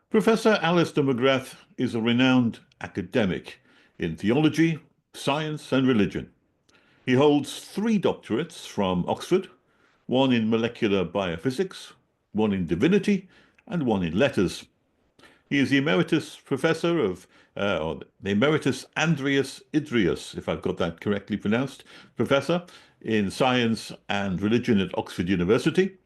Professor Alister McGrath is a renowned academic in theology, science, and religion. He holds 3 doctorates from Oxford, one in molecular biophysics, one in divinity, and one in letters. He is the emeritus professor or the emeritus Andreas Idreos, if I've got that correctly pronounced, professor in science and religion at Oxford University.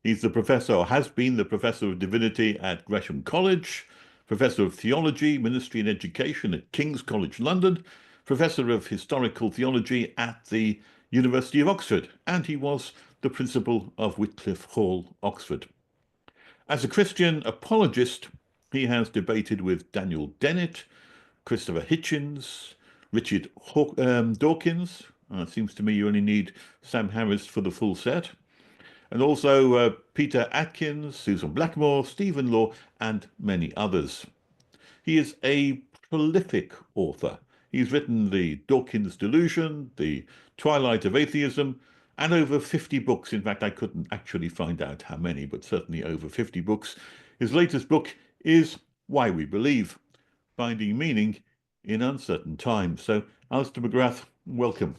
He's the professor, or has been the professor of divinity at Gresham College, professor of theology, ministry and education at King's College London, professor of historical theology at the University of Oxford, and he was the principal of Wycliffe Hall, Oxford. As a Christian apologist, he has debated with Daniel Dennett, Christopher Hitchens, Richard Dawkins. It seems to me you only need Sam Harris for the full set. And also Peter Atkins, Susan Blackmore, Stephen Law, and many others. He is a prolific author. He's written the Dawkins Delusion, the Twilight of Atheism, and over 50 books. In fact, I couldn't actually find out how many, but certainly over 50 books. His latest book is Why We Believe, Finding Meaning in Uncertain Times. So, Alister McGrath, welcome.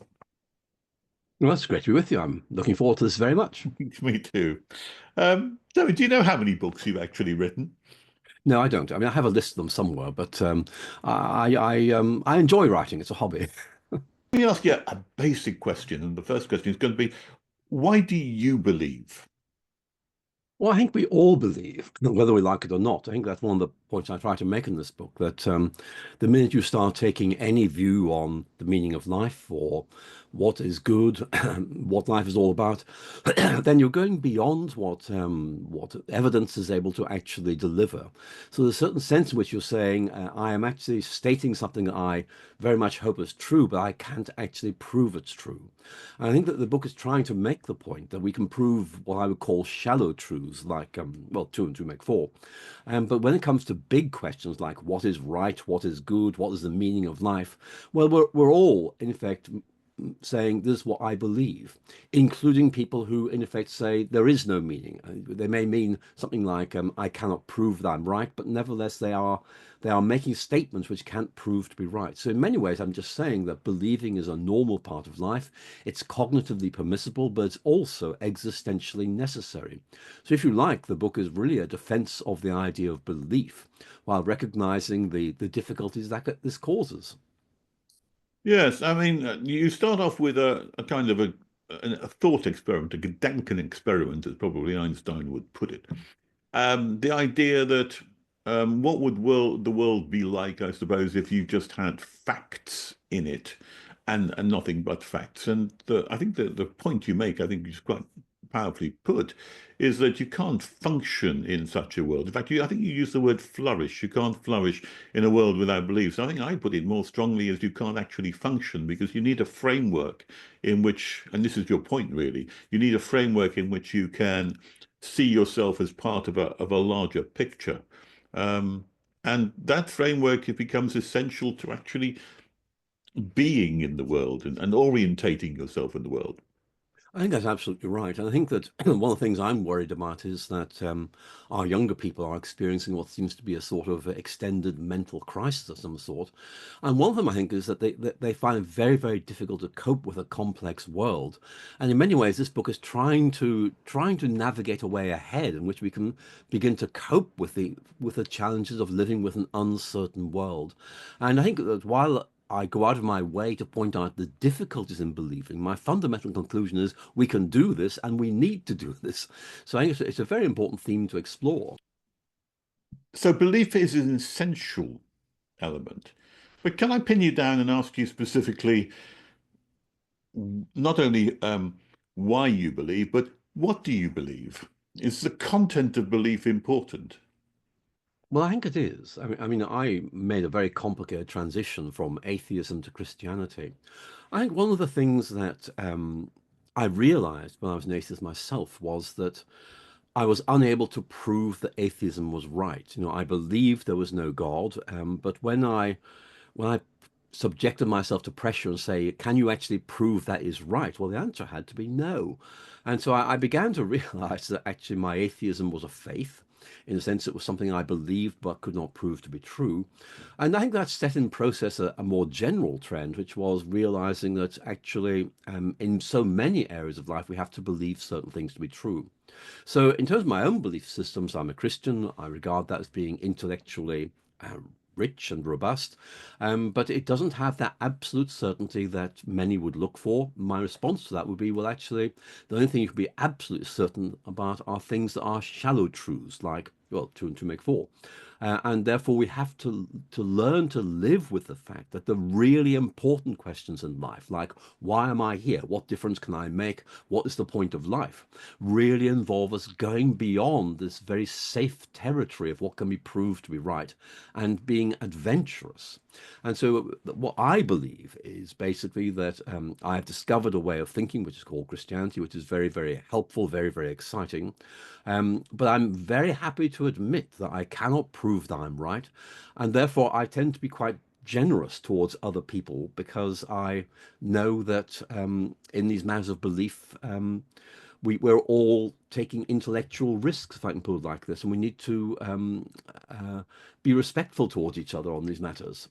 Well, it's great to be with you. I'm looking forward to this very much. Me too. So, do you know how many books you've actually written? No, I don't. I mean, I have a list of them somewhere, but I enjoy writing. It's a hobby. Let me ask you a basic question, and the first question is going to be, why do you believe? Well, I think we all believe, whether we like it or not. I think that's one of the points I try to make in this book, that the minute you start taking any view on the meaning of life or what is good, what life is all about, then you're going beyond what evidence is able to actually deliver. So there's a certain sense in which you're saying, I am actually stating something that I very much hope is true, but I can't actually prove it's true. And I think that the book is trying to make the point that we can prove what I would call shallow truths, like, well, 2 and 2 make 4. But when it comes to big questions like what is right, what is good, what is the meaning of life, well, we're all, in effect, saying this is what I believe, including people who, in effect, say there is no meaning. They may mean something like, I cannot prove that I'm right, but nevertheless they are making statements which can't prove to be right. So in many ways, I'm just saying that believing is a normal part of life. It's cognitively permissible, but it's also existentially necessary. So if you like, the book is really a defense of the idea of belief while recognizing the difficulties that this causes. Yes, I mean, you start off with a kind of a thought experiment, a Gedanken experiment, as probably Einstein would put it. The idea that what would the world be like, I suppose, if you just had facts in it and nothing but facts. And I think the point you make, I think is quite powerfully put, is that you can't function in such a world. In fact, I think you use the word flourish. You can't flourish in a world without beliefs. I think I put it more strongly as you can't actually function because you need a framework in which, and this is your point really, you need a framework in which you can see yourself as part of a larger picture. And that framework, it becomes essential to actually being in the world and orientating yourself in the world. I think that's absolutely right. And I think that one of the things I'm worried about is that our younger people are experiencing what seems to be a sort of extended mental crisis of some sort. And one of them, I think, is that they find it very, very difficult to cope with a complex world. And in many ways, this book is trying to navigate a way ahead in which we can begin to cope with the challenges of living with an uncertain world. And I think that while I go out of my way to point out the difficulties in believing, my fundamental conclusion is we can do this and we need to do this. So I think it's a very important theme to explore. So belief is an essential element. But can I pin you down and ask you specifically not only why you believe, but what do you believe? Is the content of belief important? Well, I think it is. I made a very complicated transition from atheism to Christianity. I think one of the things that I realized when I was an atheist myself was that I was unable to prove that atheism was right. I believed there was no God, but when I subjected myself to pressure and say, can you actually prove that is right? Well, the answer had to be no. And so I began to realize that actually my atheism was a faith. In a sense, it was something I believed but could not prove to be true. And I think that set in process a more general trend, which was realizing that actually, in so many areas of life, we have to believe certain things to be true. So, in terms of my own belief systems, I'm a Christian. I regard that as being intellectually rich and robust, but it doesn't have that absolute certainty that many would look for. My response to that would be, well, actually, the only thing you can be absolutely certain about are things that are shallow truths, like, well, two and two make four. And therefore, we have to learn to live with the fact that the really important questions in life, like why am I here? What difference can I make? What is the point of life? Really involve us going beyond this very safe territory of what can be proved to be right and being adventurous. And so, what I believe is basically that I have discovered a way of thinking, which is called Christianity, which is very, very helpful, very, very exciting. But I'm very happy to admit that I cannot prove that I'm right. And therefore, I tend to be quite generous towards other people because I know that in these matters of belief, we're all taking intellectual risks, if I can put it like this, and we need to be respectful towards each other on these matters.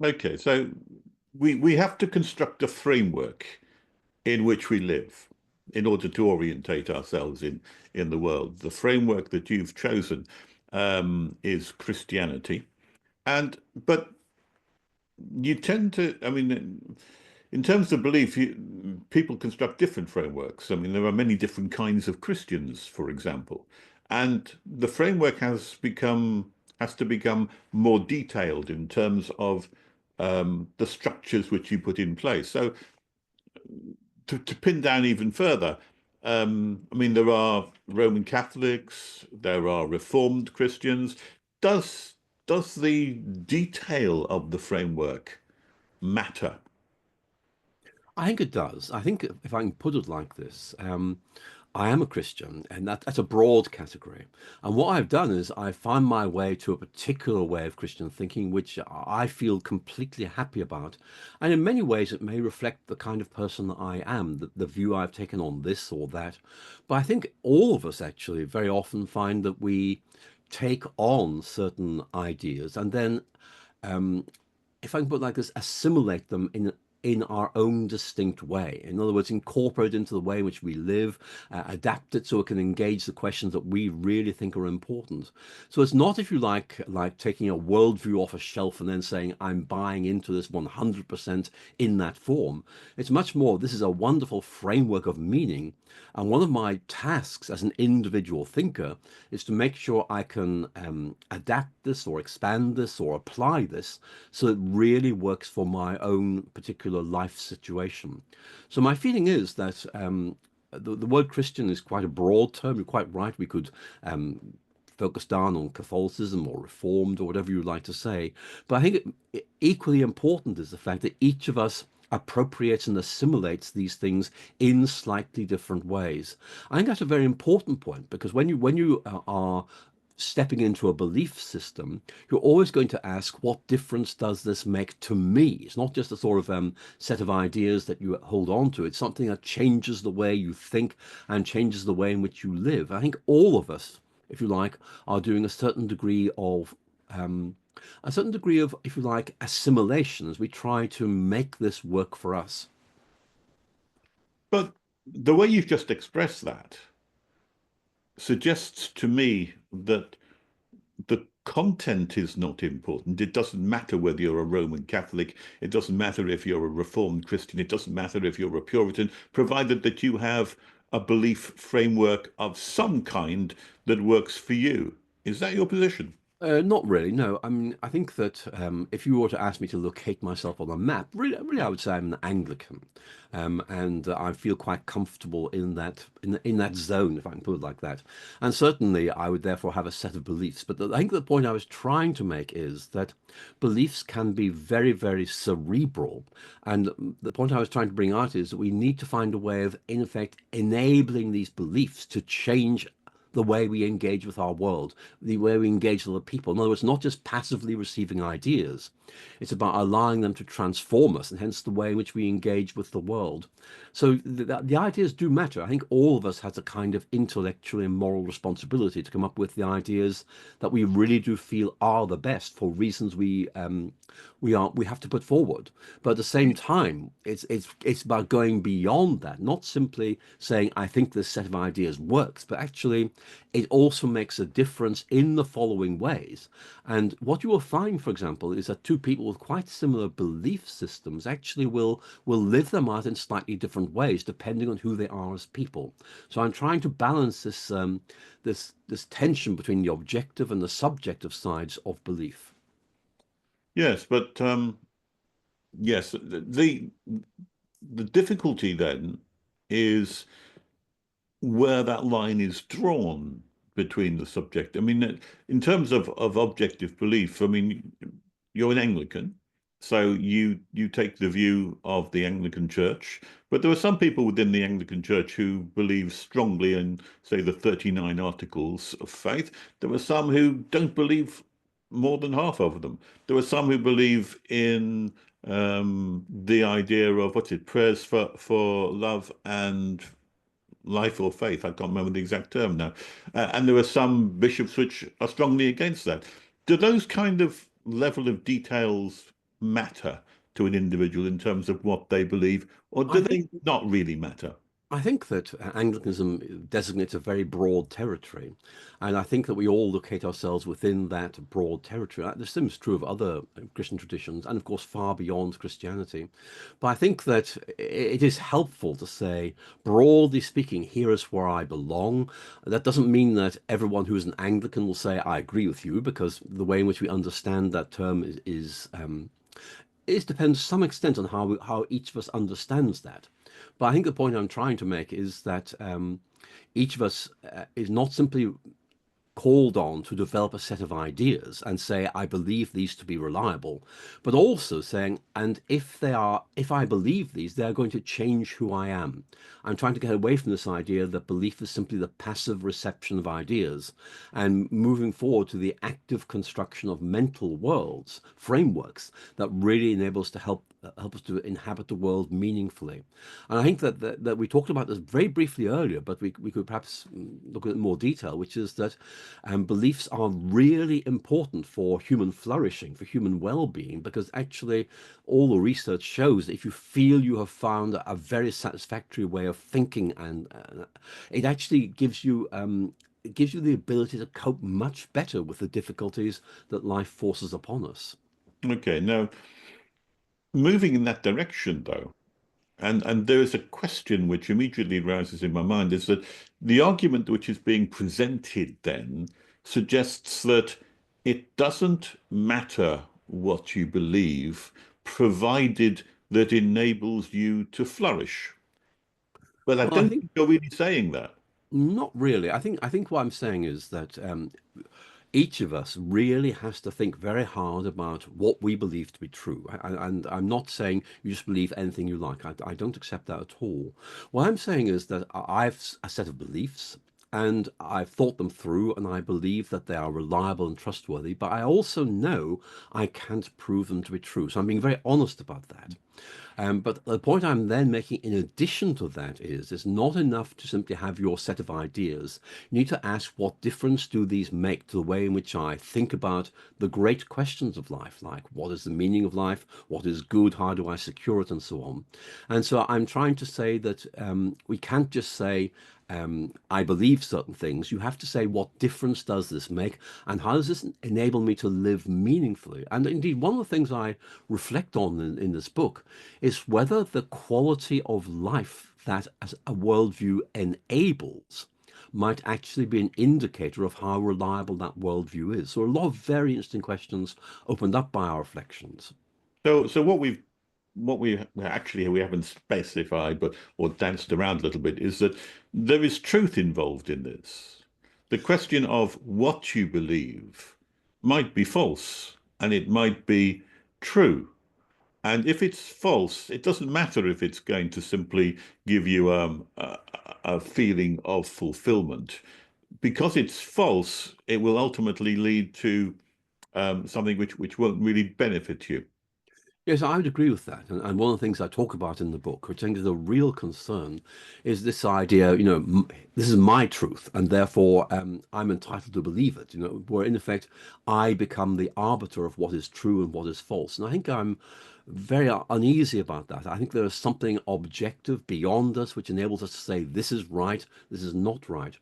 Okay, so we have to construct a framework in which we live in order to orientate ourselves in the world. The framework that you've chosen is Christianity, and but you tend to, I mean, in terms of belief, people construct different frameworks. I mean, there are many different kinds of Christians, for example, and the framework has to become more detailed in terms of the structures which you put in place. So to pin down even further, I mean, there are Roman Catholics, there are Reformed Christians. Does does the detail of the framework matter? I think it does. I think if I can put it like this, I am a Christian, and that's a broad category. And what I've done is I find my way to a particular way of Christian thinking, which I feel completely happy about. And in many ways, it may reflect the kind of person that I am, the view I've taken on this or that. But I think all of us actually very often find that we take on certain ideas and then if I can put it like this, assimilate them in our own distinct way. In other words, incorporate into the way in which we live, adapt it so it can engage the questions that we really think are important. So it's not, if you like taking a worldview off a shelf and then saying, I'm buying into this 100% in that form. It's much more, this is a wonderful framework of meaning. And one of my tasks as an individual thinker is to make sure I can adapt this or expand this or apply this so it really works for my own particular life situation. So my feeling is that the word Christian is quite a broad term. You're quite right. We could focus down on Catholicism or Reformed or whatever you would like to say. But I think equally important is the fact that each of us appropriates and assimilates these things in slightly different ways. I think that's a very important point because when you are stepping into a belief system, you're always going to ask, what difference does this make to me? It's not just a sort of set of ideas that you hold on to. It's something that changes the way you think and changes the way in which you live. I think all of us, if you like, are doing a certain degree of, if you like, assimilation as we try to make this work for us. But the way you've just expressed that suggests to me that the content is not important. It doesn't matter whether you're a Roman Catholic. It doesn't matter if you're a Reformed Christian. It doesn't matter if you're a Puritan, provided that you have a belief framework of some kind that works for you. Is that your position? Not really, no. I mean, I think that if you were to ask me to locate myself on a map, really, I would say I'm an Anglican, and I feel quite comfortable in that zone, if I can put it like that. And certainly, I would therefore have a set of beliefs. But I think the point I was trying to make is that beliefs can be very, very cerebral, and the point I was trying to bring out is that we need to find a way of, in effect, enabling these beliefs to change the way we engage with our world, the way we engage with other people. In other words, not just passively receiving ideas. It's about allowing them to transform us, and hence the way in which we engage with the world. So the ideas do matter. I think all of us has a kind of intellectual and moral responsibility to come up with the ideas that we really do feel are the best for reasons we have to put forward. But at the same time, it's about going beyond that, not simply saying I think this set of ideas works, but actually it also makes a difference in the following ways. And what you will find, for example, is that two people with quite similar belief systems actually will live them out in slightly different ways depending on who they are as people. So I'm trying to balance this tension between the objective and the subjective sides of belief. Yes, but yes, the difficulty then is where that line is drawn between the subject. I mean, in terms of objective belief, I mean, you're an Anglican, so you take the view of the Anglican Church, but there are some people within the Anglican Church who believe strongly in, say, the 39 Articles of Faith. There are some who don't believe more than half of them. There are some who believe in the idea of prayers for love and life or faith. I can't remember the exact term now. And there are some bishops which are strongly against that. Do those kind of level of details matter to an individual in terms of what they believe, or do I they think not really matter? I think that Anglicanism designates a very broad territory, and I think that we all locate ourselves within that broad territory. The same is true of other Christian traditions, and of course far beyond Christianity. But I think that it is helpful to say, broadly speaking, here is where I belong. That doesn't mean that everyone who is an Anglican will say, I agree with you, because the way in which we understand that term it depends to some extent on how each of us understands that. But I think the point I'm trying to make is that each of us is not simply called on to develop a set of ideas and say, I believe these to be reliable, but also saying, and if I believe these, they're going to change who I am. I'm trying to get away from this idea that belief is simply the passive reception of ideas and moving forward to the active construction of mental worlds, frameworks that really enable us to help us to inhabit the world meaningfully. And I think that we talked about this very briefly earlier, but we could perhaps look at it in more detail, which is that beliefs are really important for human flourishing, for human well-being, because actually all the research shows that if you feel you have found a very satisfactory way of thinking, and it actually gives you the ability to cope much better with the difficulties that life forces upon us. Okay, now moving in that direction, though, and there is a question which immediately arises in my mind, is that the argument which is being presented then suggests that it doesn't matter what you believe, provided that enables you to flourish. But I Well, I don't think think you're really saying that. not really. I think what I'm saying is that each of us really has to think very hard about what we believe to be true. And I'm not saying you just believe anything you like. I don't accept that at all. What I'm saying is that I've a set of beliefs and I've thought them through and I believe that they are reliable and trustworthy, but I also know I can't prove them to be true. So I'm being very honest about that. But the point I'm then making in addition to that is it's not enough to simply have your set of ideas. You need to ask, what difference do these make to the way in which I think about the great questions of life, like what is the meaning of life, what is good, how do I secure it, and so on. And so I'm trying to say that we can't just say, I believe certain things. You have to say, what difference does this make? And how does this enable me to live meaningfully? And indeed, one of the things I reflect on in this book is whether the quality of life that as a worldview enables might actually be an indicator of how reliable that worldview is. So a lot of very interesting questions opened up by our reflections. So what we haven't specified, but or danced around a little bit, is that there is truth involved in this. The question of what you believe might be false and it might be true. And if it's false, it doesn't matter if it's going to simply give you a feeling of fulfillment, because it's false, it will ultimately lead to something which won't really benefit you. Yes, I would agree with that. And one of the things I talk about in the book, which I think is a real concern, is this idea, this is my truth, and therefore I'm entitled to believe it, where in effect I become the arbiter of what is true and what is false. And I think I'm very uneasy about that. I think there is something objective beyond us which enables us to say this is right, this is not right.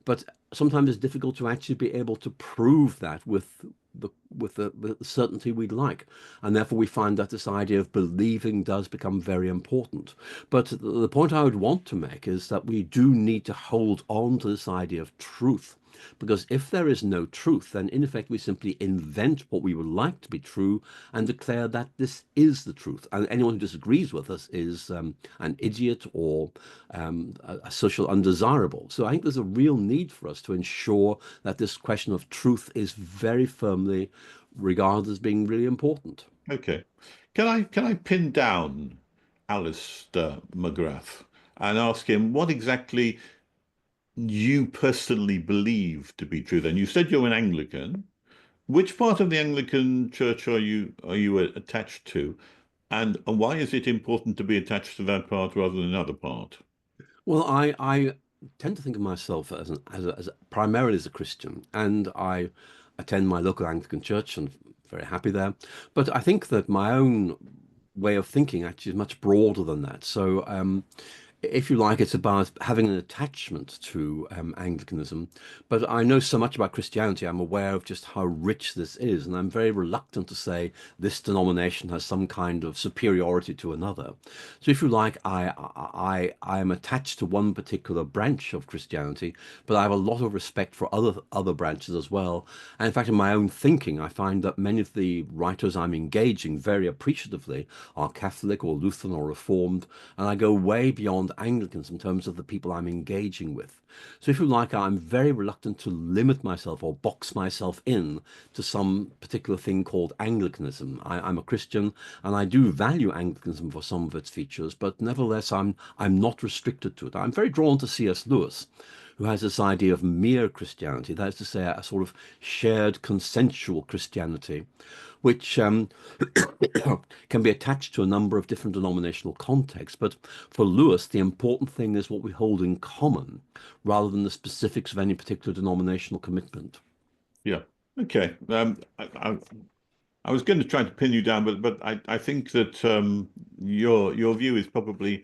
But sometimes it's difficult to actually be able to prove that with the certainty we'd like, and therefore we find that this idea of believing does become very important. But the point I would want to make is that we do need to hold on to this idea of truth, because if there is no truth, then in effect we simply invent what we would like to be true and declare that this is the truth. And anyone who disagrees with us is an idiot or a social undesirable. So I think there's a real need for us to ensure that this question of truth is very firmly regarded as being really important. Okay. Can I pin down Alister McGrath and ask him what exactly you personally believe to be true? Then you said you're an Anglican. Which part of the Anglican Church are you attached to, and why is it important to be attached to that part rather than another part? Well, I tend to think of myself as primarily as a Christian, and I attend my local Anglican church and very happy there. But I think that my own way of thinking actually is much broader than that. So if you like, it's about having an attachment to Anglicanism. But I know so much about Christianity, I'm aware of just how rich this is, and I'm very reluctant to say this denomination has some kind of superiority to another. So if you like, I am attached to one particular branch of Christianity, but I have a lot of respect for other branches as well. And in fact, in my own thinking, I find that many of the writers I'm engaging very appreciatively are Catholic or Lutheran or Reformed, and I go way beyond Anglicans in terms of the people I'm engaging with. So if you like, I'm very reluctant to limit myself or box myself in to some particular thing called Anglicanism. I'm a Christian and I do value Anglicanism for some of its features, but nevertheless, I'm not restricted to it. I'm very drawn to C.S. Lewis, who has this idea of mere Christianity, that is to say, a sort of shared consensual Christianity, which can be attached to a number of different denominational contexts. But for Lewis, the important thing is what we hold in common rather than the specifics of any particular denominational commitment. Yeah. Okay. I was going to try to pin you down, but I think that your view is probably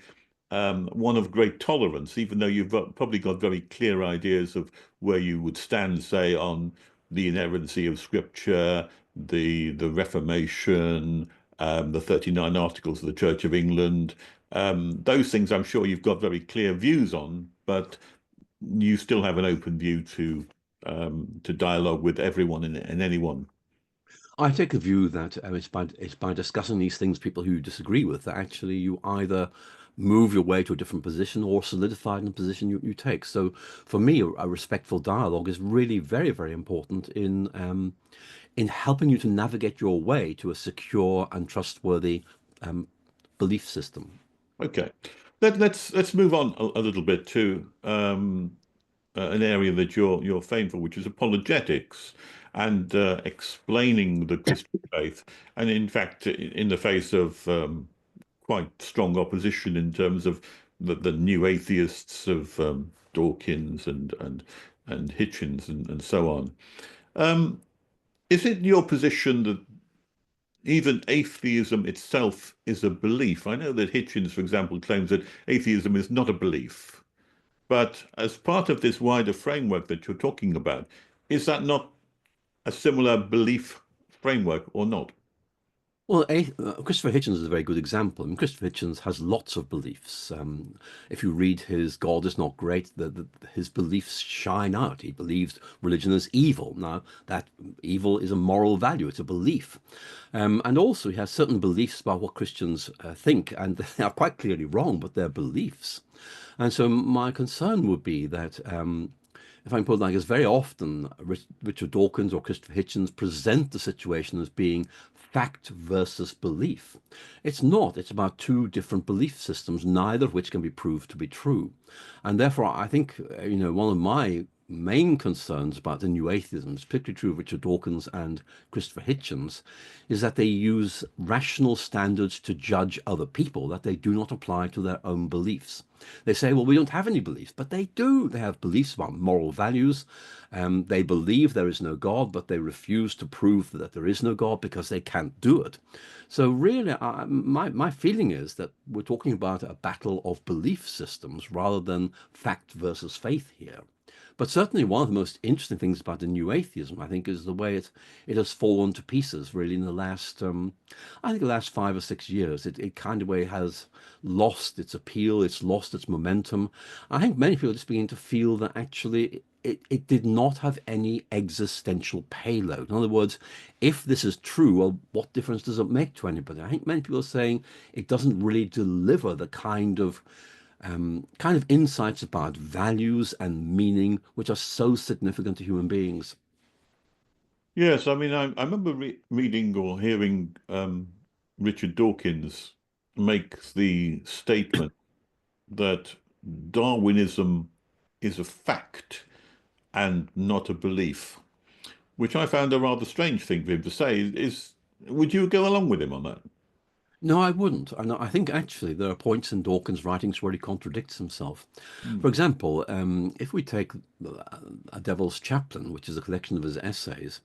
one of great tolerance, even though you've probably got very clear ideas of where you would stand, say, on the inerrancy of Scripture, the Reformation, the 39 Articles of the Church of England. Those things I'm sure you've got very clear views on, but you still have an open view to dialogue with everyone and anyone. I take the view that it's by discussing these things, people who you disagree with, that actually you either move your way to a different position or solidify in the position you take. So for me, a respectful dialogue is really very, very important in helping you to navigate your way to a secure and trustworthy belief system. Okay, let's move on a little bit to an area that you're famed for, which is apologetics and explaining the Christian faith. And in fact, in the face of quite strong opposition in terms of the new atheists of Dawkins and Hitchens and so on. Is it your position that even atheism itself is a belief? I know that Hitchens, for example, claims that atheism is not a belief. But as part of this wider framework that you're talking about, is that not a similar belief framework or not? Well, Christopher Hitchens is a very good example. I mean, Christopher Hitchens has lots of beliefs. If you read his God is Not Great, his beliefs shine out. He believes religion is evil. Now, that evil is a moral value, it's a belief. And also, he has certain beliefs about what Christians think, and they are quite clearly wrong, but they're beliefs. And so, my concern would be that. If I can put it like this, very often Richard Dawkins or Christopher Hitchens present the situation as being fact versus belief. It's not. It's about two different belief systems, neither of which can be proved to be true. And therefore, I think, one of my main concerns about the new atheism, particularly true of Richard Dawkins and Christopher Hitchens, is that they use rational standards to judge other people that they do not apply to their own beliefs. They say, well, we don't have any beliefs, but they do. They have beliefs about moral values. They believe there is no God, but they refuse to prove that there is no God because they can't do it. So really, my feeling is that we're talking about a battle of belief systems rather than fact versus faith here. But certainly one of the most interesting things about the new atheism, I think, is the way it has fallen to pieces really in the last, I think the last 5 or 6 years. It kind of way has lost its appeal, it's lost its momentum. I think many people are just beginning to feel that actually it did not have any existential payload. In other words, if this is true, well, what difference does it make to anybody? I think many people are saying it doesn't really deliver the kind of insights about values and meaning which are so significant to human beings. Yes, I mean, I remember reading or hearing Richard Dawkins make the statement that Darwinism is a fact and not a belief, which I found a rather strange thing for him to say. Would you go along with him on that? No, I wouldn't. And I think actually there are points in Dawkins' writings where he contradicts himself. Mm. For example, if we take A Devil's Chaplain, which is a collection of his essays,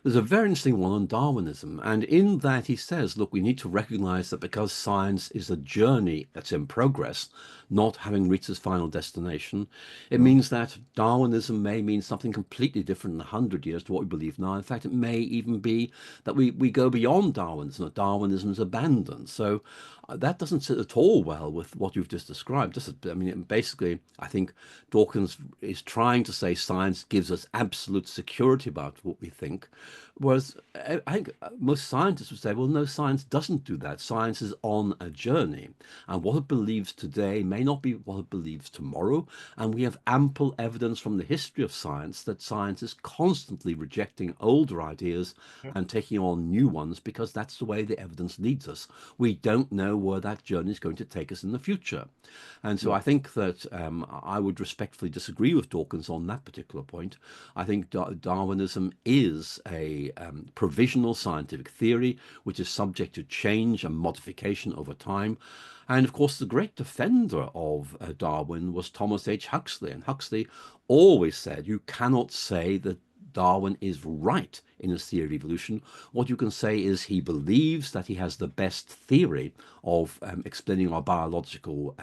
there's a very interesting one on Darwinism. And in that he says, look, we need to recognize that because science is a journey that's in progress, not having reached its final destination, it means that Darwinism may mean something completely different in 100 years to what we believe now. In fact, it may even be that we go beyond Darwinism, that Darwinism is abandoned. So that doesn't sit at all well with what you've just described. I mean, basically, I think Dawkins is trying to say science gives us absolute security about what we think, whereas I think most scientists would say, well, no, science doesn't do that. Science is on a journey, and what it believes today may not be what it believes tomorrow. And we have ample evidence from the history of science that science is constantly rejecting older ideas and taking on new ones because that's the way the evidence leads us. We don't know where that journey is going to take us in the future. And so I think that I would respectfully disagree with Dawkins on that particular point. I think Darwinism is a provisional scientific theory which is subject to change and modification over time. And of course, the great defender of Darwin was Thomas H. Huxley. And Huxley always said you cannot say that Darwin is right in his theory of evolution. What you can say is he believes that he has the best theory of explaining our biological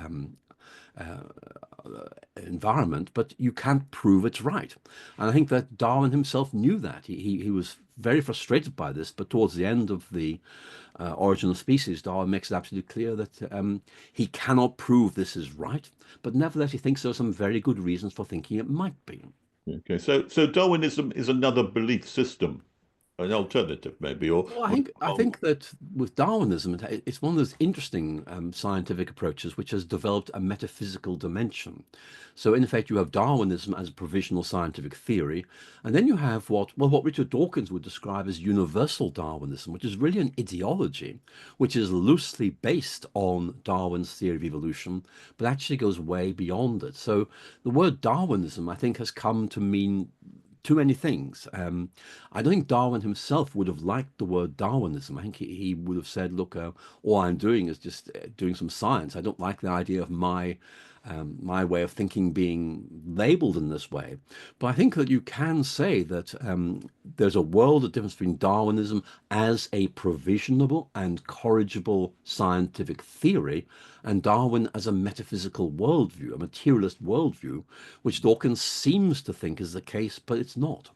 environment, but you can't prove it's right. And I think that Darwin himself knew that. He was very frustrated by this, but towards the end of the Origin of Species, Darwin makes it absolutely clear that he cannot prove this is right, but nevertheless he thinks there are some very good reasons for thinking it might be. Okay, so Darwinism is another belief system, an alternative maybe, or Well, I think that with Darwinism, it's one of those interesting scientific approaches which has developed a metaphysical dimension. So in effect, you have Darwinism as a provisional scientific theory, and then you have what Richard Dawkins would describe as universal Darwinism, which is really an ideology, which is loosely based on Darwin's theory of evolution, but actually goes way beyond it. So the word Darwinism, I think, has come to mean too many things. I don't think Darwin himself would have liked the word Darwinism. I think he would have said, look, all I'm doing is just doing some science. I don't like the idea of my way of thinking being labeled in this way. But I think that you can say that there's a world of difference between Darwinism as a provisionable and corrigible scientific theory and Darwin as a metaphysical worldview, a materialist worldview, which Dawkins seems to think is the case, but it's not.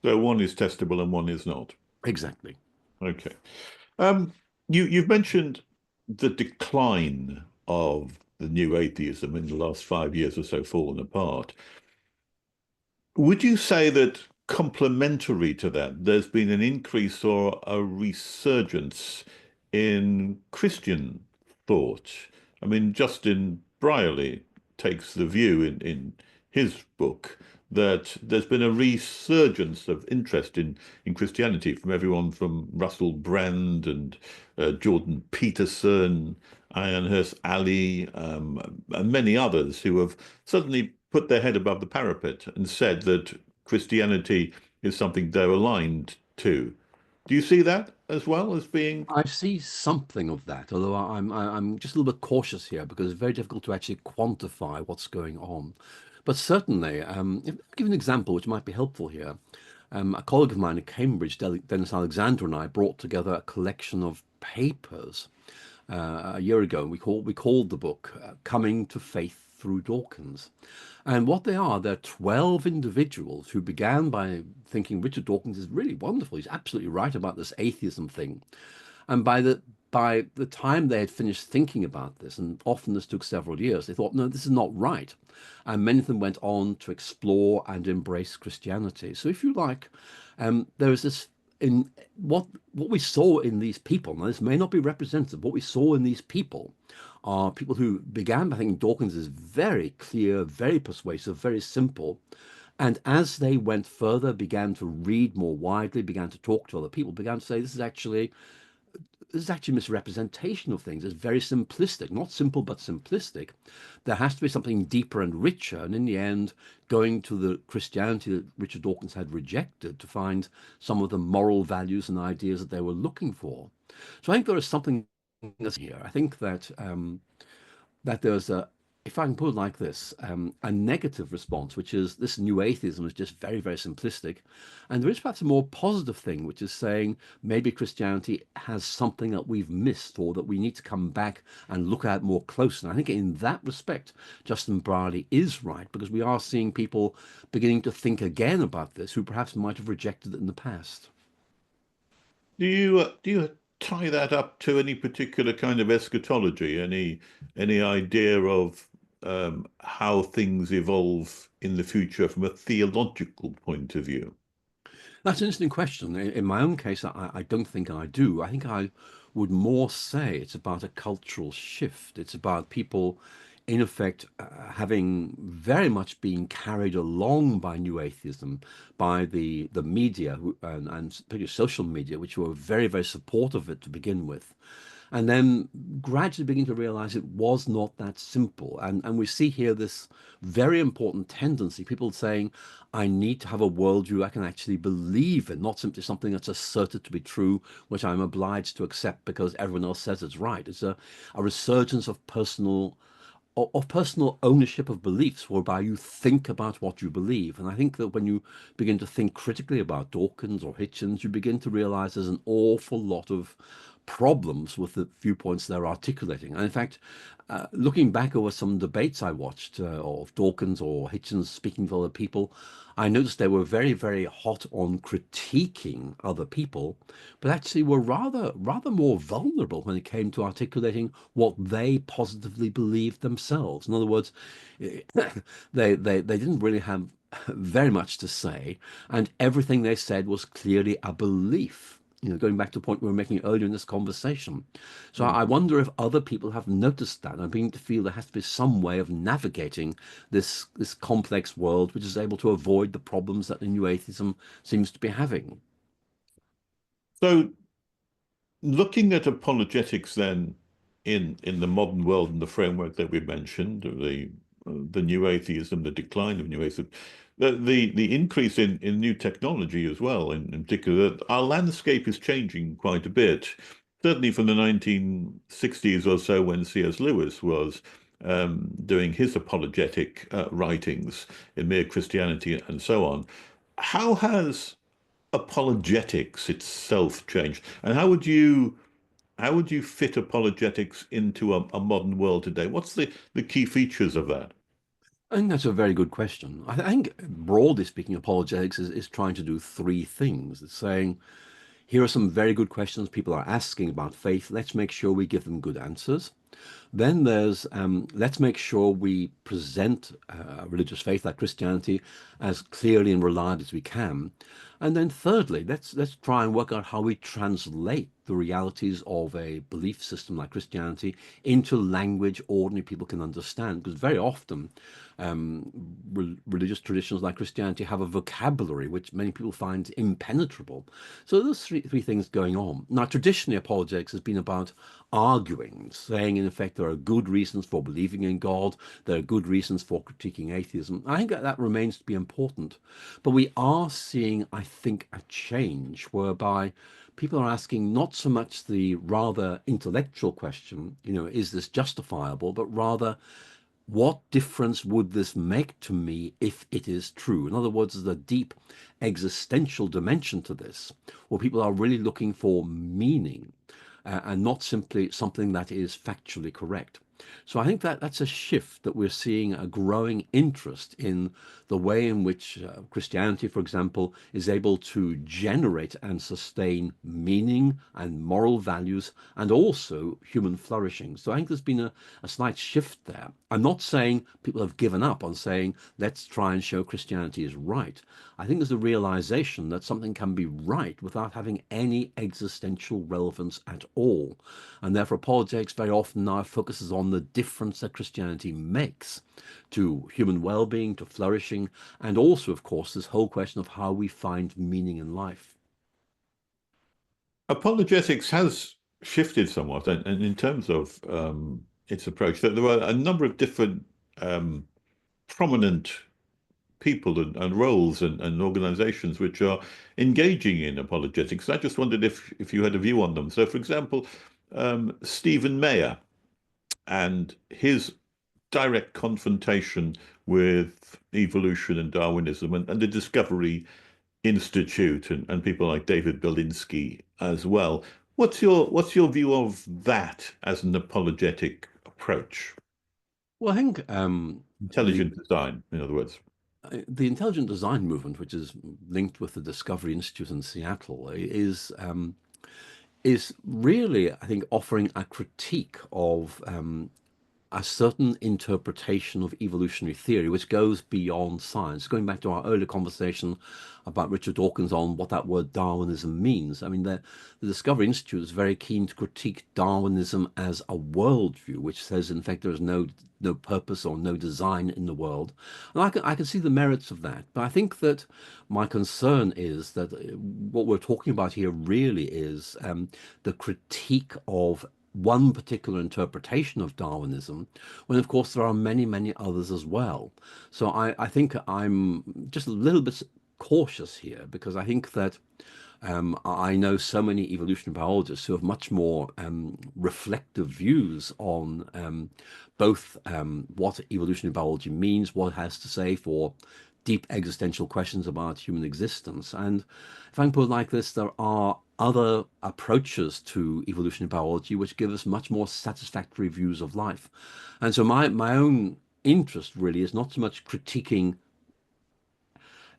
so one is testable and one is not. Exactly. Okay. You've mentioned the decline of the new atheism in the last 5 years or so fallen apart. Would you say that complementary to that, there's been an increase or a resurgence in Christian thought? I mean, Justin Brierley takes the view in his book that there's been a resurgence of interest in Christianity from everyone from Russell Brand and Jordan Peterson, Ayaan Hirst Ali, and many others who have suddenly put their head above the parapet and said that Christianity is something they're aligned to. Do you see that as well as being? I see something of that, although I'm just a little bit cautious here because it's very difficult to actually quantify what's going on. But certainly, if I give an example which might be helpful here, a colleague of mine at Cambridge, Dennis Alexander, and I brought together a collection of papers a year ago. We called the book "Coming to Faith Through Dawkins." And what they're 12 individuals who began by thinking Richard Dawkins is really wonderful. He's absolutely right about this atheism thing. And by the time they had finished thinking about this, and often this took several years, they thought, no, this is not right. And many of them went on to explore and embrace Christianity. So if you like, there is this in what we saw in these people. Now, this may not be representative. What we saw in these people are people who began by thinking Dawkins is very clear, very persuasive, very simple. And as they went further, began to read more widely, began to talk to other people, began to say, this is actually misrepresentation of things. It's very simplistic, not simple, but simplistic. There has to be something deeper and richer. And in the end, going to the Christianity that Richard Dawkins had rejected to find some of the moral values and ideas that they were looking for. So I think there is something here. I think that that there's a, if I can put it like this, a negative response, which is this new atheism is just very, very simplistic. And there is perhaps a more positive thing, which is saying maybe Christianity has something that we've missed or that we need to come back and look at more closely. And I think in that respect, Justin Brierley is right, because we are seeing people beginning to think again about this who perhaps might have rejected it in the past. Do you tie that up to any particular kind of eschatology? Any idea of how things evolve in the future from a theological point of view? That's an interesting question. In my own case, I don't think I do. I think I would more say it's about a cultural shift. It's about people, in effect, having very much been carried along by new atheism, by the media and particularly social media, which were very, very supportive of it to begin with. And then gradually begin to realize it was not that simple. And we see here this very important tendency, people saying, I need to have a worldview I can actually believe in, not simply something that's asserted to be true, which I'm obliged to accept because everyone else says it's right. It's a resurgence of personal ownership of beliefs, whereby you think about what you believe. And I think that when you begin to think critically about Dawkins or Hitchens, you begin to realize there's an awful lot of problems with the viewpoints they're articulating. And in fact, looking back over some debates I watched of Dawkins or Hitchens speaking to other people, I noticed they were very, very hot on critiquing other people, but actually were rather more vulnerable when it came to articulating what they positively believed themselves. In other words, they didn't really have very much to say, and everything they said was clearly a belief. Going back to the point we were making earlier in this conversation. So I wonder if other people have noticed that and beginning to feel there has to be some way of navigating this complex world, which is able to avoid the problems that the new atheism seems to be having. So, looking at apologetics then in the modern world and the framework that we mentioned, the new atheism, the decline of new atheism, the increase in new technology as well, in particular, our landscape is changing quite a bit. Certainly from the 1960s or so, when C.S. Lewis was doing his apologetic writings in Mere Christianity and so on. How has apologetics itself changed, and how would you fit apologetics into a modern world today? What's the key features of that? I think that's a very good question. I think, broadly speaking, apologetics is trying to do three things. It's saying, here are some very good questions people are asking about faith. Let's make sure we give them good answers. Then there's let's make sure we present religious faith like Christianity as clearly and reliably as we can. And then thirdly, let's try and work out how we translate the realities of a belief system like Christianity into language ordinary people can understand. Because very often religious traditions like Christianity have a vocabulary which many people find impenetrable. So there's three things going on. Now, traditionally, apologetics has been about arguing, saying in effect there are good reasons for believing in God, there are good reasons for critiquing atheism. I think that remains to be important. But we are seeing, I think, a change whereby people are asking not so much the rather intellectual question, is this justifiable, but rather, what difference would this make to me if it is true? In other words, there's a deep existential dimension to this, where people are really looking for meaning and not simply something that is factually correct. So I think that that's a shift, that we're seeing a growing interest in the way in which Christianity, for example, is able to generate and sustain meaning and moral values and also human flourishing. So I think there's been a slight shift there. I'm not saying people have given up on saying, let's try and show Christianity is right. I think there's a realization that something can be right without having any existential relevance at all. And therefore, apologetics very often now focuses on the difference that Christianity makes to human well-being, to flourishing, and also, of course, this whole question of how we find meaning in life. Apologetics has shifted somewhat, and in terms of its approach, there are a number of different prominent people and roles and organizations which are engaging in apologetics. I just wondered if you had a view on them. So, for example, Stephen Meyer and his direct confrontation with evolution and Darwinism and the Discovery Institute and people like David Belinsky as well. What's your view of that as an apologetic approach? Well, I think Intelligent design, in other words. The intelligent design movement, which is linked with the Discovery Institute in Seattle, is really, I think, offering a critique of a certain interpretation of evolutionary theory, which goes beyond science. Going back to our earlier conversation about Richard Dawkins on what that word Darwinism means. I mean, the Discovery Institute is very keen to critique Darwinism as a worldview, which says, in fact, there is no purpose or no design in the world. And I can see the merits of that. But I think that my concern is that what we're talking about here really is the critique of one particular interpretation of Darwinism, when of course there are many, many others as well. So I think I'm just a little bit cautious here, because I think that I know so many evolutionary biologists who have much more reflective views on both what evolutionary biology means, what it has to say for deep existential questions about human existence. And if I can put it like this, there are other approaches to evolutionary biology which give us much more satisfactory views of life. And so my own interest really is not so much critiquing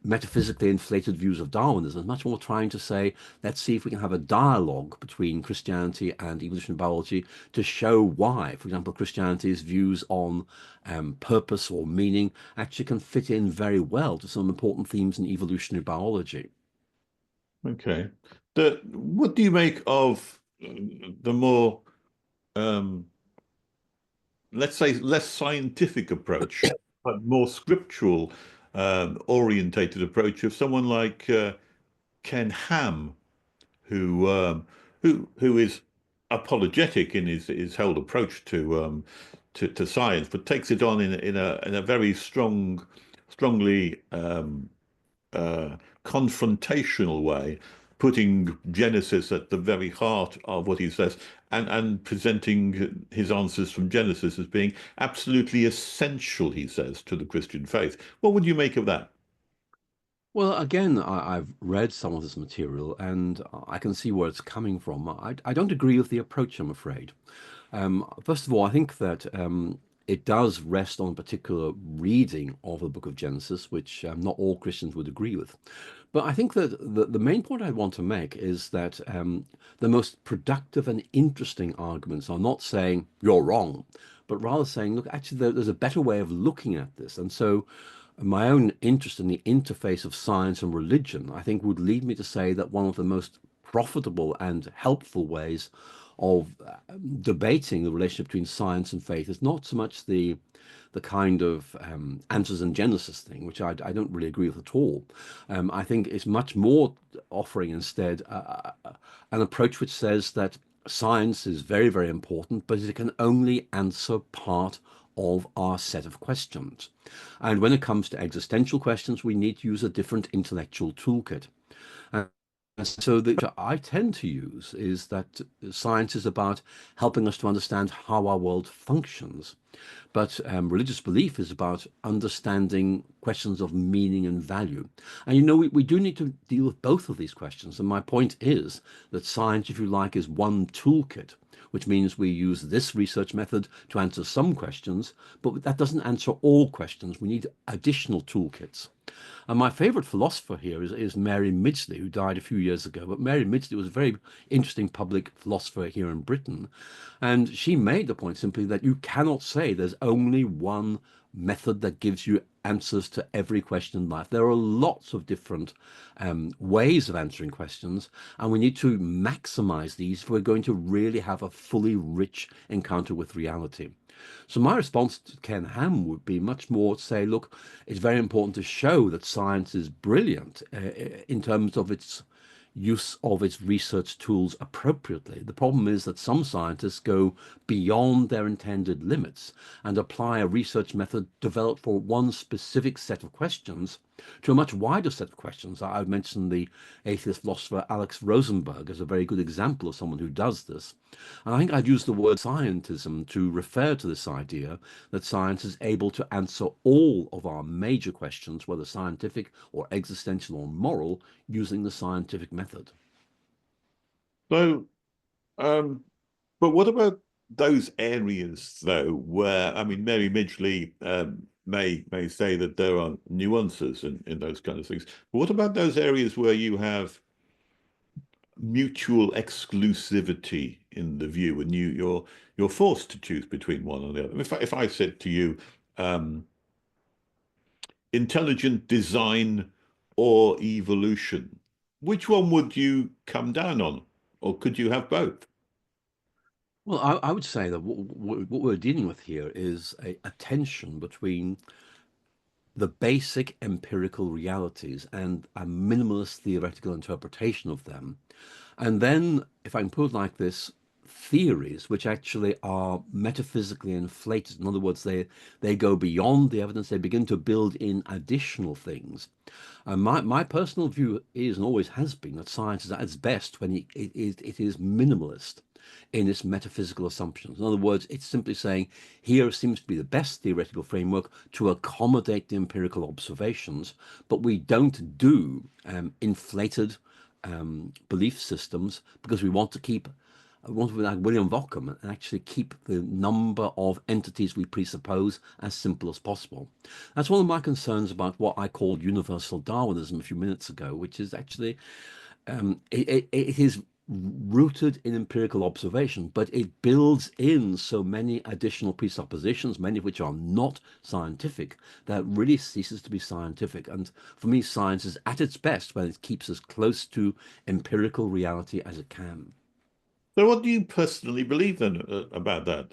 metaphysically inflated views of Darwinism, is much more trying to say, let's see if we can have a dialogue between Christianity and evolutionary biology to show why, for example, Christianity's views on purpose or meaning actually can fit in very well to some important themes in evolutionary biology. Okay. What do you make of the more, let's say, less scientific approach, but more scriptural orientated approach of someone like Ken Ham, who is apologetic in his whole approach to science, but takes it on in a very strongly confrontational way, putting Genesis at the very heart of what he says, and presenting his answers from Genesis as being absolutely essential, he says, to the Christian faith. What would you make of that? Well, again, I've read some of this material and I can see where it's coming from. I don't agree with the approach, I'm afraid. First of all, I think that it does rest on a particular reading of the book of Genesis, which not all Christians would agree with. But I think that the main point I want to make is that the most productive and interesting arguments are not saying you're wrong, but rather saying, look, actually, there's a better way of looking at this. And so my own interest in the interface of science and religion, I think, would lead me to say that one of the most profitable and helpful ways of debating the relationship between science and faith is not so much the kind of answers in Genesis thing, which I don't really agree with at all. I think it's much more offering instead an approach which says that science is very, very important, but it can only answer part of our set of questions. And when it comes to existential questions, we need to use a different intellectual toolkit. And so the I tend to use is that science is about helping us to understand how our world functions. But religious belief is about understanding questions of meaning and value. And we do need to deal with both of these questions. And my point is that science, if you like, is one toolkit, which means we use this research method to answer some questions, but that doesn't answer all questions. We need additional toolkits. And my favorite philosopher here is Mary Midgley, who died a few years ago. But Mary Midgley was a very interesting public philosopher here in Britain. And she made the point simply that you cannot say there's only one method that gives you answers to every question in life. There are lots of different ways of answering questions, and we need to maximize these if we're going to really have a fully rich encounter with reality. So my response to Ken Ham would be much more to say, look, it's very important to show that science is brilliant in terms of its use of its research tools appropriately. The problem is that some scientists go beyond their intended limits and apply a research method developed for one specific set of questions to a much wider set of questions. I've mentioned the atheist philosopher Alex Rosenberg as a very good example of someone who does this. And I think I'd use the word scientism to refer to this idea that science is able to answer all of our major questions, whether scientific or existential or moral, using the scientific method. So, but what about those areas, though, where, I mean, Mary Midgley may say that there are nuances in those kind of things. But what about those areas where you have mutual exclusivity in the view, and you're forced to choose between one or the other? If I said to you, intelligent design or evolution, which one would you come down on, or could you have both? Well, I would say that what we're dealing with here is a tension between the basic empirical realities and a minimalist theoretical interpretation of them. And then, if I can put it like this, theories which actually are metaphysically inflated. In other words, they go beyond the evidence, they begin to build in additional things. And my personal view is and always has been that science is at its best when it is minimalist in its metaphysical assumptions. In other words, it's simply saying here seems to be the best theoretical framework to accommodate the empirical observations, but we don't do inflated belief systems because we want to keep. I want to be like William Ockham and actually keep the number of entities we presuppose as simple as possible. That's one of my concerns about what I called universal Darwinism a few minutes ago, which is actually it is rooted in empirical observation, but it builds in so many additional presuppositions, many of which are not scientific, that really ceases to be scientific. And for me, science is at its best when it keeps as close to empirical reality as it can. So, what do you personally believe then about that?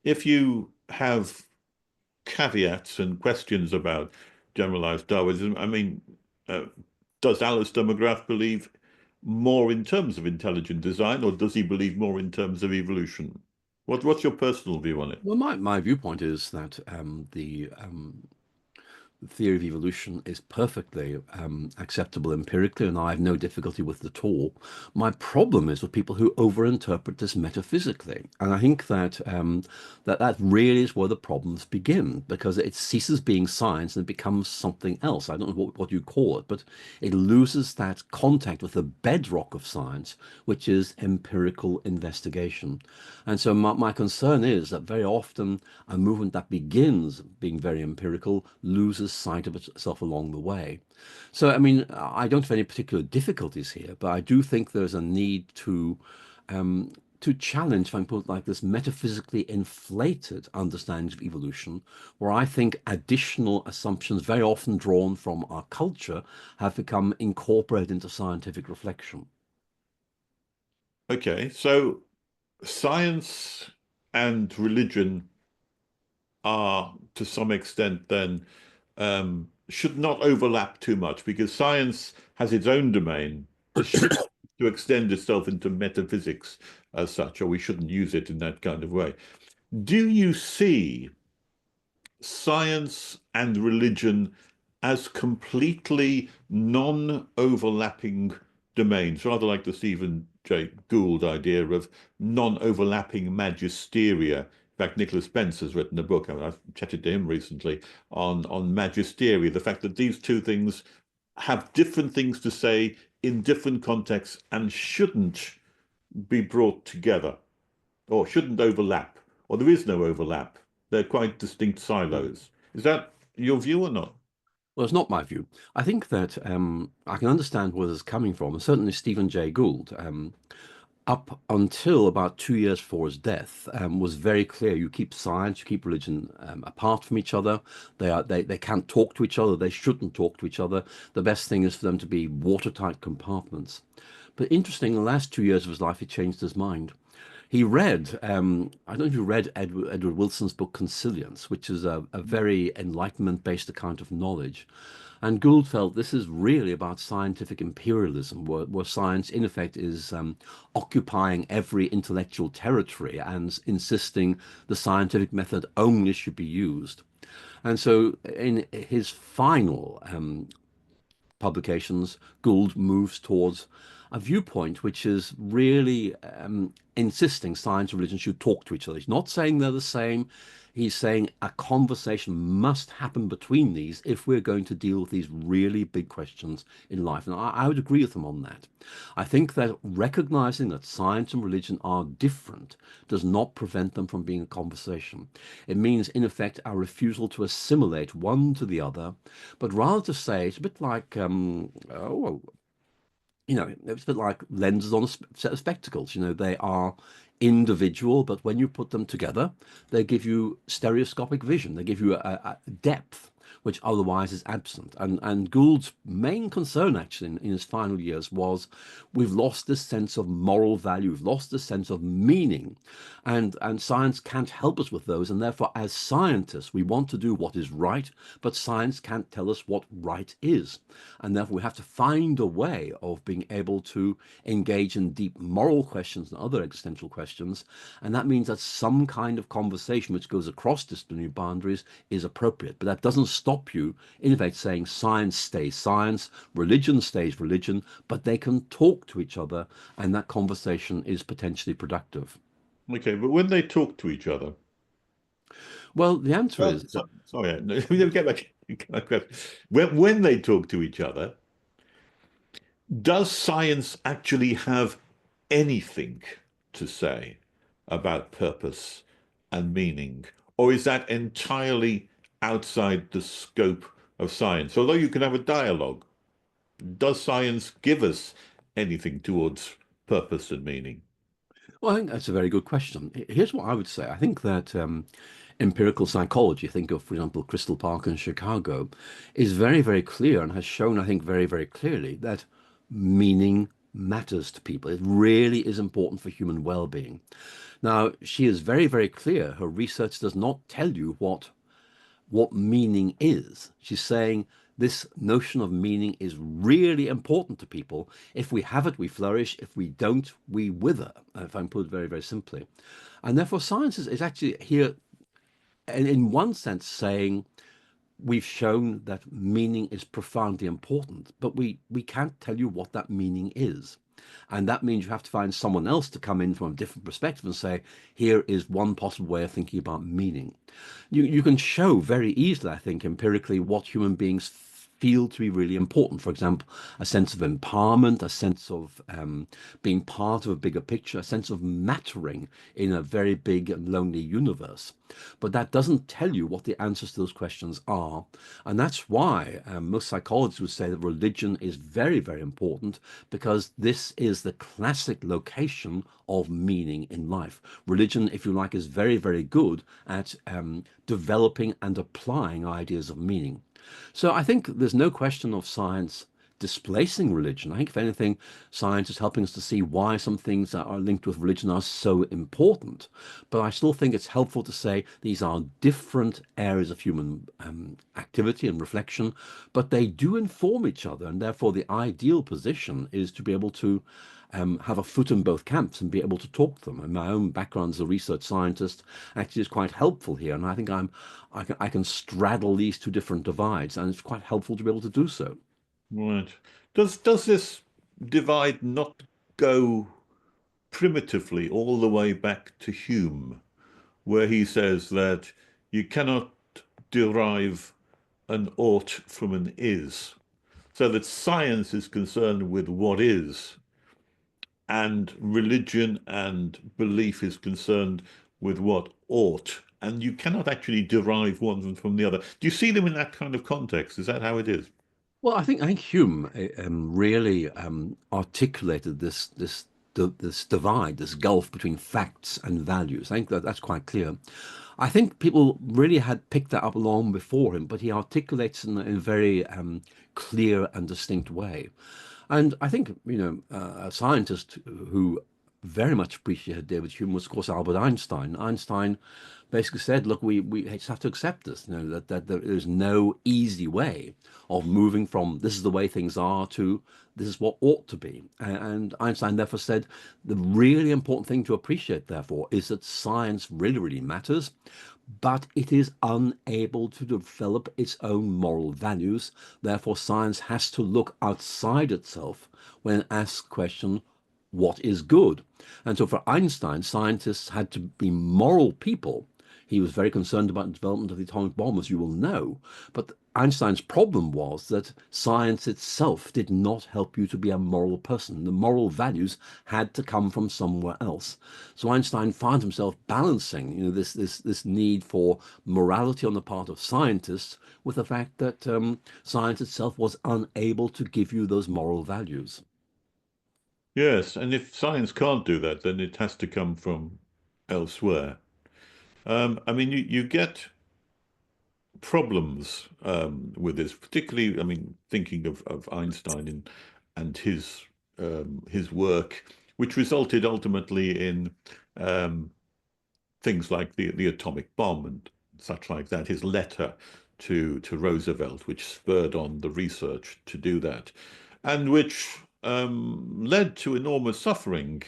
If you have caveats and questions about generalized Darwinism, I mean, uh, does Alister McGrath believe more in terms of intelligent design, or does he believe more in terms of evolution? What's your personal view on it? Well, my viewpoint is that the theory of evolution is perfectly acceptable empirically, and I have no difficulty with it at all. My problem is with people who overinterpret this metaphysically, and I think that that really is where the problems begin, because it ceases being science and it becomes something else. I don't know what you call it, but it loses that contact with the bedrock of science, which is empirical investigation. And so my concern is that very often a movement that begins being very empirical loses sight of itself along the way. So, I mean, I don't have any particular difficulties here, but I do think there's a need to challenge, if I can put it like this, metaphysically inflated understandings of evolution, where I think additional assumptions, very often drawn from our culture, have become incorporated into scientific reflection. Okay, so science and religion are, to some extent, then should not overlap too much because science has its own domain. to extend itself into metaphysics as such, or we shouldn't use it in that kind of way. Do you see science and religion as completely non-overlapping domains, rather like the Stephen Jay Gould idea of non-overlapping magisteria? In fact, Nicholas Spence has written a book, I've chatted to him recently, on magisteria, the fact that these two things have different things to say in different contexts and shouldn't be brought together, or shouldn't overlap, or there is no overlap. They're quite distinct silos. Is that your view or not? Well, it's not my view. I think that I can understand where this is coming from, and certainly Stephen Jay Gould, up until about 2 years before his death, was very clear. You keep science, you keep religion apart from each other. They can't talk to each other. They shouldn't talk to each other. The best thing is for them to be watertight compartments. But interesting, in the last 2 years of his life, he changed his mind. He read, I don't know if you read Edward Wilson's book Consilience, which is a very enlightenment-based account of knowledge. And Gould felt this is really about scientific imperialism, where science, in effect, is occupying every intellectual territory and insisting the scientific method only should be used. And so in his final publications, Gould moves towards a viewpoint which is really insisting science and religion should talk to each other. He's not saying they're the same. He's saying a conversation must happen between these if we're going to deal with these really big questions in life. And I would agree with him on that. I think that recognizing that science and religion are different does not prevent them from being a conversation. It means, in effect, a refusal to assimilate one to the other, but rather to say it's a bit like, it's a bit like lenses on a set of spectacles. They are individual, but when you put them together, they give you stereoscopic vision. They give you a depth which otherwise is absent. And Gould's main concern, actually, in his final years was we've lost this sense of moral value, we've lost this sense of meaning, and science can't help us with those. And therefore, as scientists, we want to do what is right, but science can't tell us what right is. And therefore, we have to find a way of being able to engage in deep moral questions and other existential questions. And that means that some kind of conversation which goes across disciplinary boundaries is appropriate. But that doesn't stop you, in effect, saying science stays science, religion stays religion, but they can talk to each other, and that conversation is potentially productive. Okay, but when they talk to each other, well, the answer is sorry, let me get back. When they talk to each other, does science actually have anything to say about purpose and meaning, or is that entirely outside the scope of science? Although you can have a dialogue, does science give us anything towards purpose and meaning? Well, I think that's a very good question. Here's what I would say. I think that empirical psychology, think of, for example, Crystal Park in Chicago, is very, very clear and has shown, I think, very, very clearly that meaning matters to people. It really is important for human well-being. Now, she is very, very clear. Her research does not tell you what meaning is. She's saying this notion of meaning is really important to people. If we have it, we flourish. If we don't, we wither, if I put it very, very simply. And therefore, science is actually here, in one sense, saying we've shown that meaning is profoundly important, but we can't tell you what that meaning is. And that means you have to find someone else to come in from a different perspective and say, here is one possible way of thinking about meaning. You can show very easily, I think, empirically what human beings feel to be really important. For example, a sense of empowerment, a sense of being part of a bigger picture, a sense of mattering in a very big and lonely universe. But that doesn't tell you what the answers to those questions are. And that's why most psychologists would say that religion is very, very important, because this is the classic location of meaning in life. Religion, if you like, is very, very good at developing and applying ideas of meaning. So I think there's no question of science displacing religion. I think, if anything, science is helping us to see why some things that are linked with religion are so important. But I still think it's helpful to say these are different areas of human activity and reflection, but they do inform each other. And therefore, the ideal position is to be able to have a foot in both camps and be able to talk to them. And my own background as a research scientist actually is quite helpful here. And I think I can straddle these two different divides, and it's quite helpful to be able to do so. Right. Does this divide not go primitively all the way back to Hume, where he says that you cannot derive an ought from an is, so that science is concerned with what is, and religion and belief is concerned with what ought, and you cannot actually derive one from the other. Do you see them in that kind of context? Is that how it is? Well, I think Hume really articulated this divide, this gulf between facts and values. I think that's quite clear. I think people really had picked that up long before him, but he articulates in a very clear and distinct way. And I think, a scientist who very much appreciated David Hume was, of course, Albert Einstein. Einstein basically said, look, we just have to accept this, that there is no easy way of moving from this is the way things are to this is what ought to be. And Einstein therefore said the really important thing to appreciate, therefore, is that science really, really matters, but it is unable to develop its own moral values. Therefore, science has to look outside itself when asked the question, what is good? And so for Einstein, scientists had to be moral people. He was very concerned about the development of the atomic bomb, as you will know. But Einstein's problem was that science itself did not help you to be a moral person. The moral values had to come from somewhere else. So Einstein found himself balancing, this need for morality on the part of scientists with the fact that science itself was unable to give you those moral values. Yes, and if science can't do that, then it has to come from elsewhere. I mean, you get problems with this, particularly, I mean, thinking of Einstein and his work, which resulted ultimately in things like the atomic bomb and such like that. His letter to Roosevelt, which spurred on the research to do that, and which led to enormous suffering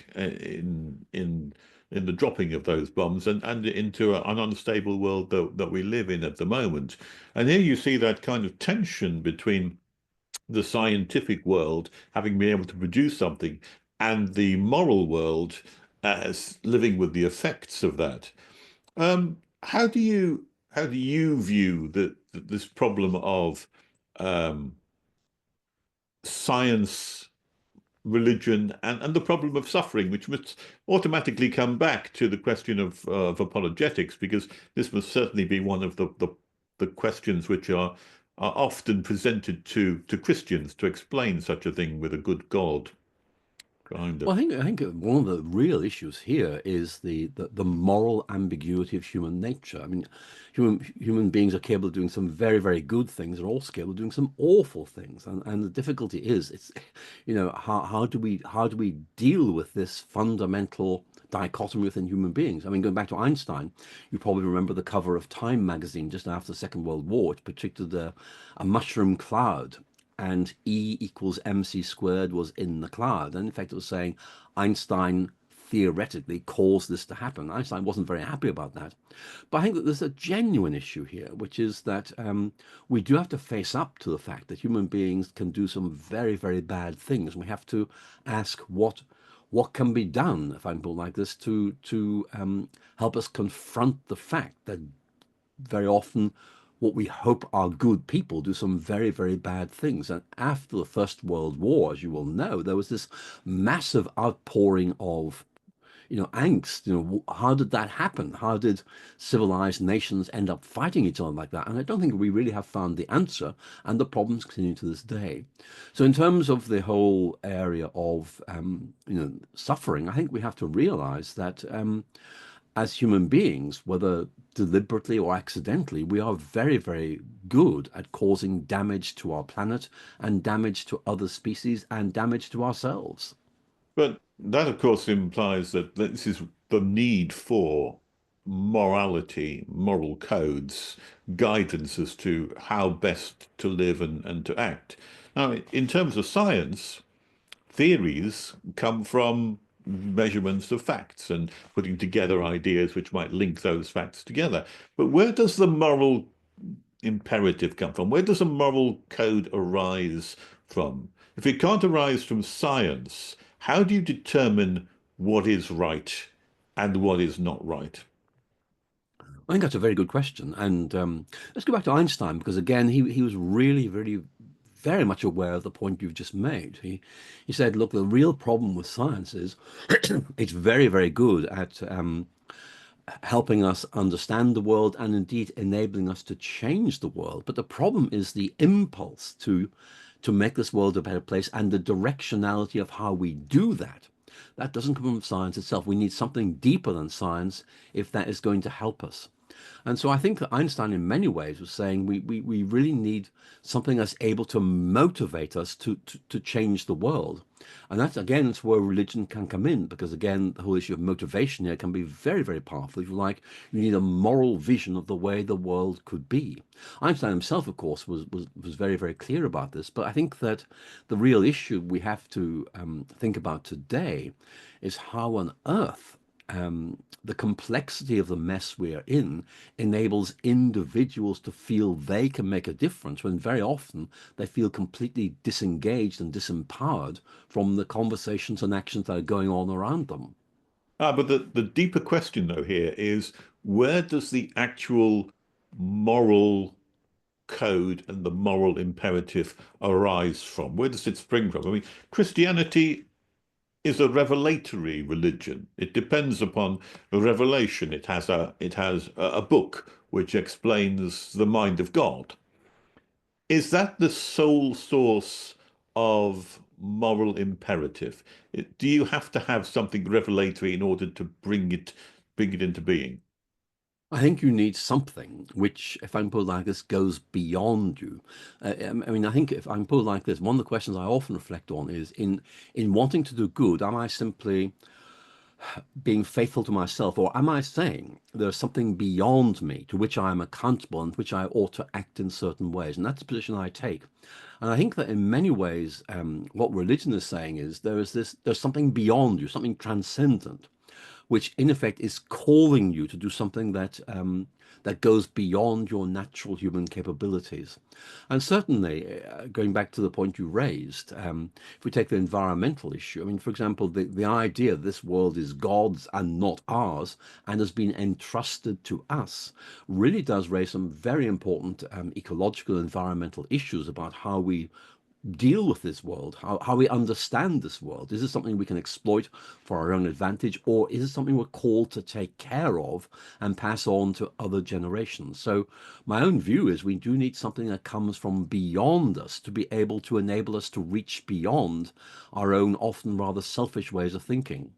in the dropping of those bombs and into an unstable world that we live in at the moment. And here you see that kind of tension between the scientific world having been able to produce something and the moral world as living with the effects of that. How do you view this problem of um, science, religion, and the problem of suffering, which must automatically come back to the question of apologetics, because this must certainly be one of the questions which are often presented to Christians to explain such a thing with a good God, kind Well, of. I think one of the real issues here is the moral ambiguity of human nature. I mean, human beings are capable of doing some very, very good things, and also capable of doing some awful things. And the difficulty is, it's how do we deal with this fundamental dichotomy within human beings? I mean, going back to Einstein, you probably remember the cover of Time magazine just after the Second World War, which predicted a mushroom cloud, and E equals mc squared was in the cloud. And in fact, it was saying Einstein theoretically caused this to happen. Einstein wasn't very happy about that. But I think that there's a genuine issue here, which is that we do have to face up to the fact that human beings can do some very, very bad things. We have to ask what can be done, if I can put it like this, to help us confront the fact that very often what we hope are good people do some very, very bad things. And after the First World War, as you will know, there was this massive outpouring of angst. How did that happen? How did civilized nations end up fighting each other like that? And I don't think we really have found the answer, and the problems continue to this day. So in terms of the whole area of suffering, I think we have to realize that as human beings, whether deliberately or accidentally, we are very, very good at causing damage to our planet and damage to other species and damage to ourselves. But that, of course, implies that this is the need for morality, moral codes, guidance as to how best to live and to act. Now, in terms of science, theories come from measurements of facts and putting together ideas which might link those facts together. But where does the moral imperative come from? Where does a moral code arise from? If it can't arise from science, how do you determine what is right and what is not right? I think that's a very good question. And let's go back to Einstein, because again, he was really, really very much aware of the point you've just made. He said, look, the real problem with science is it's very, very good at helping us understand the world and indeed enabling us to change the world. But the problem is the impulse to make this world a better place and the directionality of how we do that. That doesn't come from science itself. We need something deeper than science if that is going to help us. And so I think that Einstein, in many ways, was saying we really need something that's able to motivate us to change the world. And that's, again, it's where religion can come in, because, again, the whole issue of motivation here can be very, very powerful. If you like, you need a moral vision of the way the world could be. Einstein himself, of course, was very, very clear about this. But I think that the real issue we have to think about today is how on earth the complexity of the mess we are in enables individuals to feel they can make a difference when very often they feel completely disengaged and disempowered from the conversations and actions that are going on around them. But the deeper question, though, here is where does the actual moral code and the moral imperative arise from? Where does it spring from? I mean, Christianity is a revelatory religion. It depends upon a revelation. It has a book which explains the mind of God. Is that the sole source of moral imperative? Do you have to have something revelatory in order to bring it into being? I think you need something which, if I can put it like this, goes beyond you. I mean, I think if I can put it like this, one of the questions I often reflect on is in wanting to do good, am I simply being faithful to myself, or am I saying there's something beyond me to which I am accountable and which I ought to act in certain ways? And that's the position I take. And I think that in many ways, what religion is saying is there's something beyond you, something transcendent, which in effect is calling you to do something that goes beyond your natural human capabilities. And certainly, going back to the point you raised, if we take the environmental issue, I mean, for example, the idea this world is God's and not ours and has been entrusted to us really does raise some very important ecological environmental issues about how we deal with this world, how we understand this world. Is this something we can exploit for our own advantage, or is it something we're called to take care of and pass on to other generations? So my own view is we do need something that comes from beyond us to be able to enable us to reach beyond our own often rather selfish ways of thinking.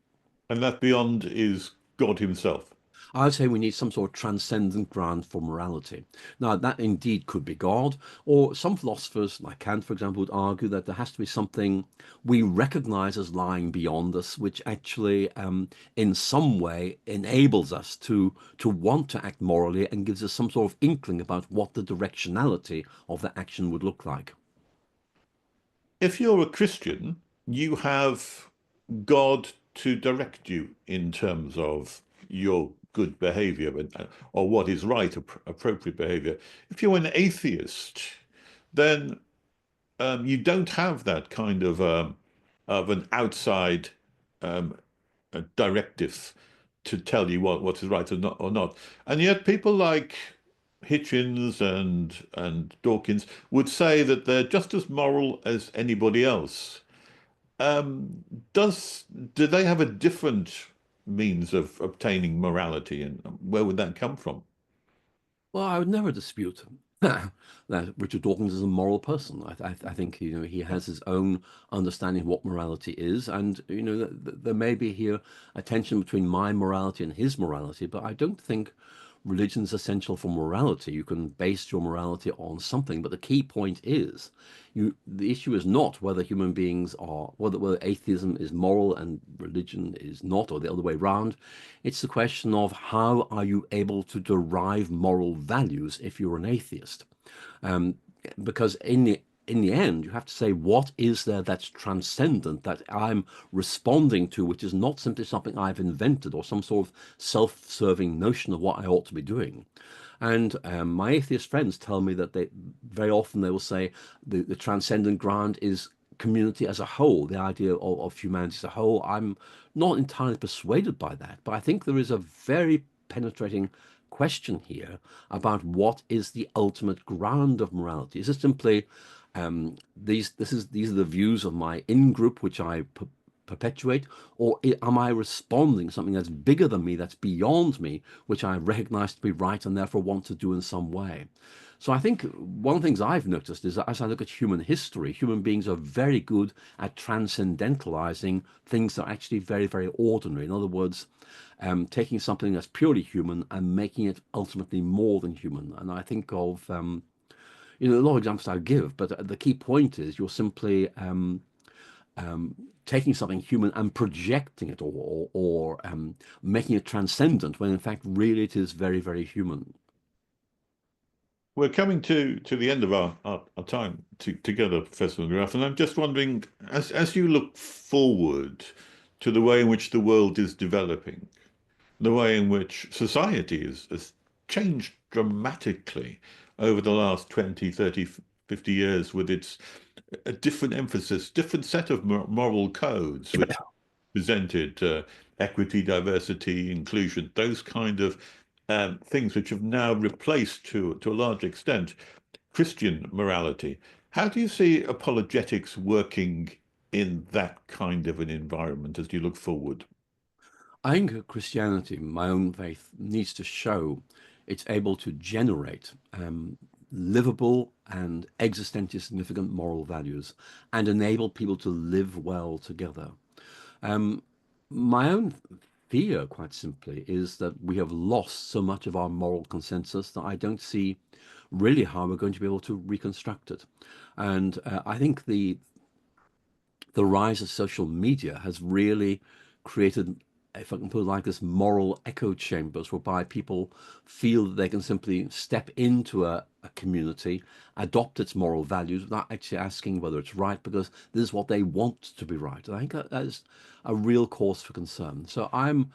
And that beyond is God himself. I would say we need some sort of transcendent ground for morality. Now, that indeed could be God, or some philosophers, like Kant, for example, would argue that there has to be something we recognize as lying beyond us, which actually, in some way, enables us to want to act morally and gives us some sort of inkling about what the directionality of the action would look like. If you're a Christian, you have God to direct you in terms of your good behavior or what is right, appropriate behavior. If you're an atheist, then you don't have that kind of an outside um, directive to tell you what is right or not. And yet people like Hitchens and Dawkins would say that they're just as moral as anybody else. Um, does do they have a different means of obtaining morality, and where would that come from? Well, I would never dispute that Richard Dawkins is a moral person. I think he has his own understanding of what morality is, and there may be here a tension between my morality and his morality, but I don't think religion is essential for morality. You can base your morality on something, but the key point is, the issue is not whether human beings are whether atheism is moral and religion is not, or the other way around. It's the question of how are you able to derive moral values if you're an atheist, um, because in the end, you have to say, what is there that's transcendent that I'm responding to, which is not simply something I've invented or some sort of self-serving notion of what I ought to be doing. And my atheist friends tell me that very often they will say the transcendent ground is community as a whole, the idea of humanity as a whole. I'm not entirely persuaded by that, but I think there is a very penetrating question here about what is the ultimate ground of morality. Is it simply these are the views of my in-group which I perpetuate, or am I responding to something that's bigger than me, that's beyond me, which I recognize to be right and therefore want to do in some way? So I think one of the things I've noticed is that as I look at human history, human beings are very good at transcendentalizing things that are actually very, very ordinary. In other words, taking something that's purely human and making it ultimately more than human. And I think of a lot of examples I give, but the key point is you're simply taking something human and projecting it, or making it transcendent, when in fact really it is very, very human. We're coming to the end of our time together, Professor McGrath, and I'm just wondering, as you look forward to the way in which the world is developing, the way in which society has changed dramatically over the last 20, 30, 50 years, with its a different emphasis, different set of moral codes, which presented equity, diversity, inclusion, those kind of things which have now replaced to a large extent Christian morality. How do you see apologetics working in that kind of an environment as you look forward? I think Christianity, my own faith, needs to show it's able to generate livable and existentially significant moral values and enable people to live well together. Um, my own fear, quite simply, is that we have lost so much of our moral consensus that I don't see really how we're going to be able to reconstruct it. And I think the rise of social media has really created, if I can put it like this, moral echo chambers whereby people feel that they can simply step into a community, adopt its moral values without actually asking whether it's right, because this is what they want to be right. And I think that is a real cause for concern. So I'm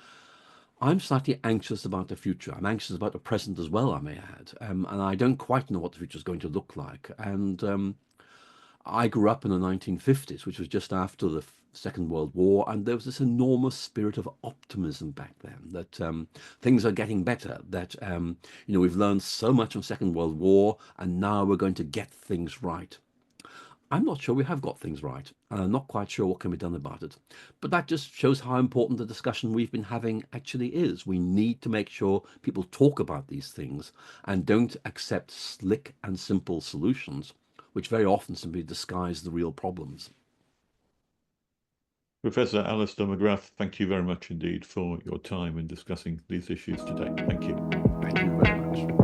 slightly anxious about the future. I'm anxious about the present as well, I may add. And I don't quite know what the future is going to look like. And I grew up in the 1950s, which was just after the Second World War, and there was this enormous spirit of optimism back then that things are getting better, that we've learned so much from Second World War, and now we're going to get things right. I'm not sure we have got things right, and I'm not quite sure what can be done about it. But that just shows how important the discussion we've been having actually is. We need to make sure people talk about these things and don't accept slick and simple solutions, which very often simply disguise the real problems. Professor Alister McGrath, thank you very much indeed for your time in discussing these issues today. Thank you. Thank you very much.